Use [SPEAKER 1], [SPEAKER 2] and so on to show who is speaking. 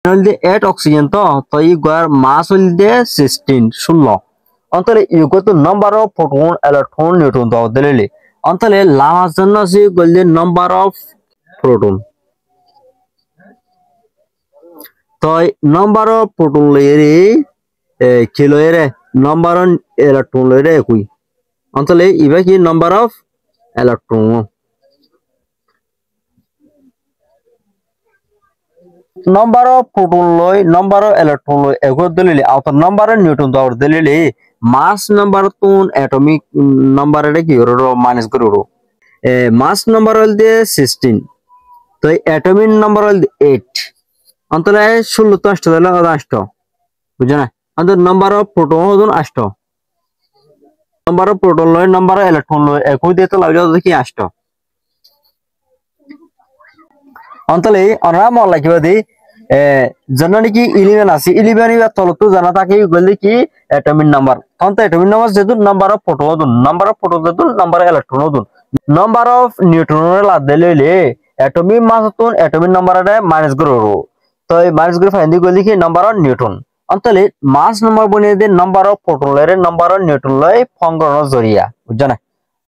[SPEAKER 1] হলদে 8 অক্সিজেন তো তো ইগুয়ার মাস হলদে 16 অন্তলে ইগো তো number of proton electron neutron দাও দিলে অন্তলে লাস্ট জন্য আছে গোল্ডেন নাম্বার অফ প্রোটন তো নাম্বার অফ প্রোটন লইরে কিলো এরে নাম্বার অফ ইলেকট্রন লইরে একই অন্তলে ইবা কি number of electron number of proton loi number of electron loi ego dalili auto number of neutron daur dalili mass number tun atomic number eta ki horo minus goro mass number hol de 16 to atomic number hol 8 antole 16 to 8 dala 8 bujana and number of proton hodun 8 number of proton loi number of electron loi ego de to lagja ki 8 অন্তলে অনারা মল লাগিবা দি জানা নাকি 11 আছে 11 এর তলতো জানা থাকে বলি কি atomic number তখন তো অ্যাটমিক নাম্বার যেহেতু নাম্বার অফ প্রোটন যেহেতু নাম্বার অফ ইলেকট্রন হদুন নাম্বার অফ নিউট্রন লা দিলে অ্যাটমিক মাস হতুন অ্যাটমিক নাম্বার এর মাইনাস করো তো এই মাইনাস করে ফাইন্ড গলি কি নাম্বার অফ নিউট্রন অন্তলে মাস নাম্বার বনে দে নাম্বার অফ প্রোটন এর নাম্বার অফ নিউট্রন লয় ফঙ্গরণ জরিয়া বুঝছ না